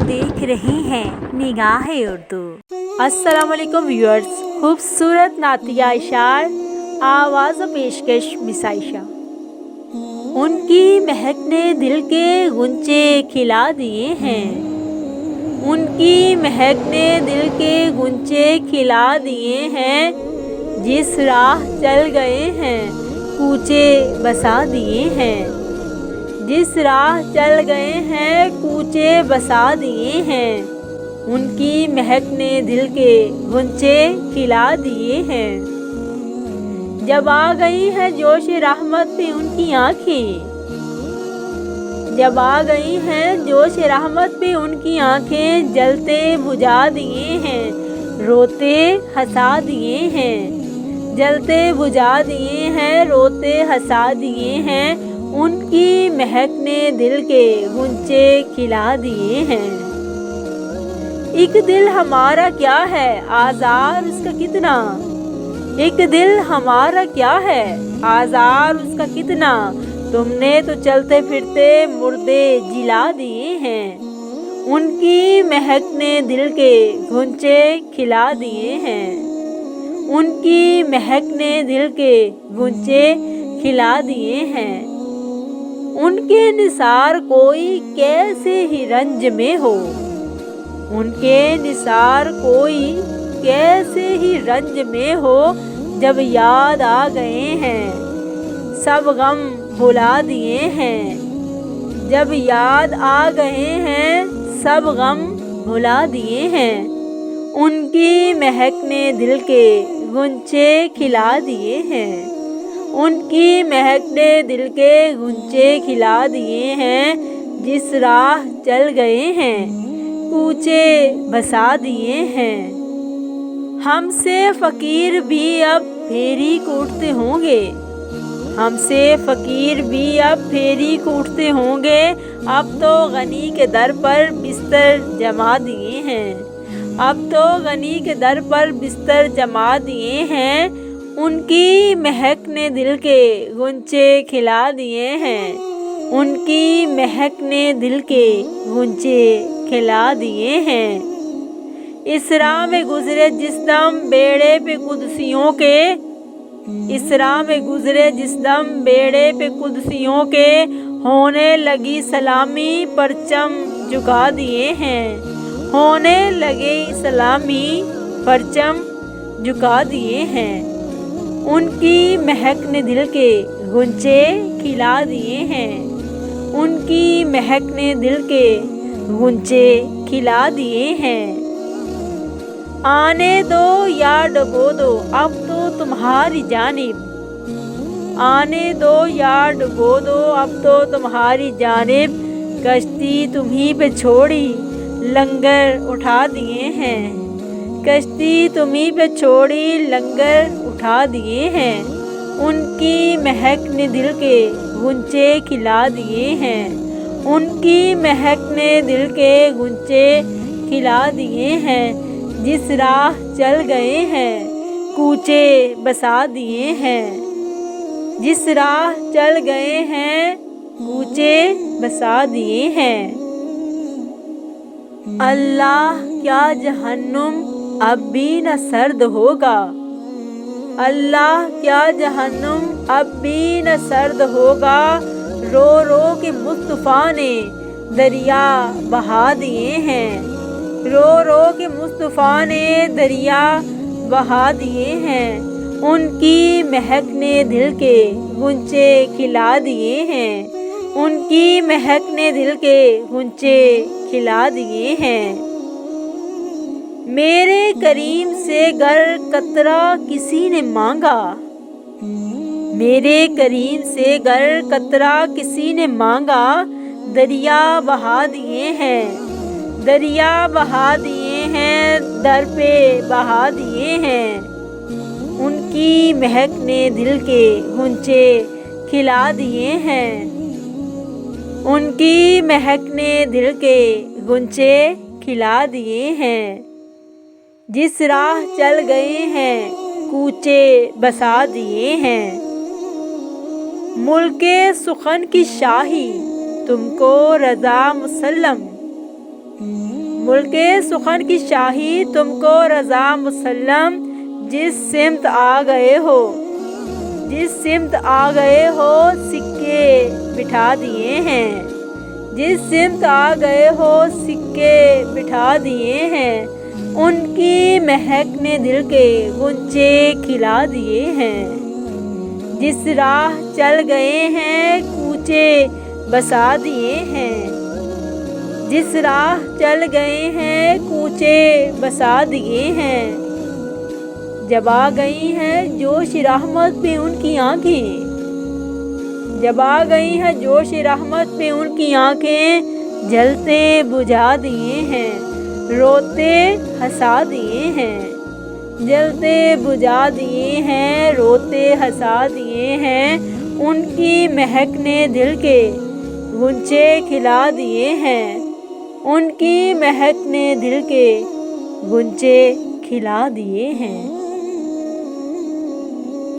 دیکھ رہے ہیں نگاہ اردو۔ السلام علیکم ویورز، خوبصورت نعتیہ اشعار، آواز و پیشکش مس عائشہ۔ ان کی مہک نے دل کے غنچے کھلا دیے ہیں، ان کی مہک نے دل کے غنچے کھلا دیے ہیں، جس راہ چل گئے ہیں کوچے بسا دیے ہیں، جس راہ چل گئے ہیں کوچے بسا دیے ہیں، ان کی مہک نے دل کے غنچے کھلا دیے ہیں۔ جب آ گئی ہے جوش رحمت پہ ان کی آنکھیں، جب آ گئی ہیں جوش رحمت پہ ان کی آنکھیں، جلتے بجھا دیے ہیں روتے ہنسا دیے ہیں، جلتے بجھا دیے ہیں روتے ہنسا دیے ہیں، ان کی مہک نے دل کے غنچے کھلا دیے ہیں۔ ایک دل ہمارا کیا ہے آزار اس کا کتنا، ایک دل ہمارا کیا ہے آزار اس کا کتنا، تم نے تو چلتے پھرتے مردے جلا دیے ہیں، ان کی مہک نے دل کے غنچے کھلا دیے ہیں، ان کی مہک نے دل کے غنچے کھلا دیے ہیں۔ ان کے نثار کوئی کیسے ہی رنج میں ہو، ان کے نثار کوئی کیسے ہی رنج میں ہو، جب یاد آ گئے ہیں سب غم بھلا دیے ہیں، جب یاد آ گئے ہیں سب غم بھلا دیے ہیں، ان کی مہک نے دل کے غنچے کھلا دیے ہیں، ان کی مہک نے دل کے غنچے کھلا دیے ہیں، جس راہ چل گئے ہیں کوچے بسا دیے ہیں۔ ہم سے فقیر بھی اب پھیری کوٹتے ہوں گے، ہم سے فقیر بھی اب پھیری کوٹتے ہوں گے، اب تو غنی کے در پر بستر جما دیے ہیں، اب تو غنی کے در پر بستر جما دیے ہیں، ان کی مہک نے دل کے غنچے کھلا دیے ہیں، ان کی مہک نے دل کے غنچے کھلا دیے ہیں۔ اس راہ میں گزرے جس دم بیڑے پہ قدسیوں کے، اس راہ میں گزرے جس دم بیڑے پہ قدسیوں کے، ہونے لگی سلامی پرچم جھکا دیے ہیں، ہونے لگے سلامی پرچم جھکا دیے ہیں، ان کی مہک نے دل کے غنچے کھلا دیے ہیں، ان کی مہک نے دل کے غنچے کھلا دیے ہیں۔ آنے دو یا ڈبو دو اب تو تمہاری جانب، آنے دو یا ڈبو دو اب تو تمہاری جانب، کشتی تمہیں پہ چھوڑی لنگر اٹھا دیے ہیں، کشتی تمہیں پہ چھوڑی لنگر اٹھا دیے ہیں، ان کی مہک نے دل کے غنچے کھلا دیے ہیں، ان کی مہک نے دل کے غنچے کھلا دیے ہیں، جس راہ چل گئے ہیں کوچے بسا دیے ہیں، جس راہ چل گئے ہیں کوچے بسا دیے ہیں۔ اللہ کیا جہنم اب بھی نہ سرد ہوگا، اللہ کیا جہنم اب بھی نہ سرد ہوگا، رو رو کے مصطفیٰ نے دریا بہا دیے ہیں، رو رو کے مصطفیٰ نے دریا بہا دیے ہیں، ان کی مہک نے دل کے غنچے کھلا دیے ہیں، ان کی مہک نے دل کے غنچے کھلا دیے ہیں۔ میرے کریم سے گر قطرہ کسی نے مانگا، میرے کریم سے گر قطرہ کسی نے مانگا، دریا بہا دیے ہیں، دریا بہا دیے ہیں، در پہ بہا دیے ہیں، ان کی مہک نے دل کے غنچے کھلا دیے ہیں، ان کی مہک نے دل کے غنچے کھلا دیے ہیں، جس راہ چل گئے ہیں کوچے بسا دیے ہیں۔ ملک سخن کی شاہی تم کو رضا مسلم، ملک سخن کی شاہی تم کو رضا مسلم، جس سمت آ گئے ہو سکے بٹھا دیے ہیں، جس سمت آ گئے ہو سکے بٹھا دیے ہیں، ان کی مہک نے دل کے غنچے کھلا دیے ہیں، جس راہ چل گئے ہیں کوچے بسا دیے ہیں، جس راہ چل گئے ہیں کوچے بسا دیے ہیں، جب آ گئی ہیں جوش رحمت پہ ان کی آنکھیں، جب آ گئی ہیں جوش رحمت پہ ان کی آنکھیں، جلتے بجھا دیے ہیں، روتے ہنسا دیے ہیں، جلتے بجھا دیے ہیں، روتے ہنسا دیے ہیں، ان کی مہک نے دل کے غنچے کھلا دیے ہیں، ان کی مہک نے دل کے غنچے کھلا دیے ہیں۔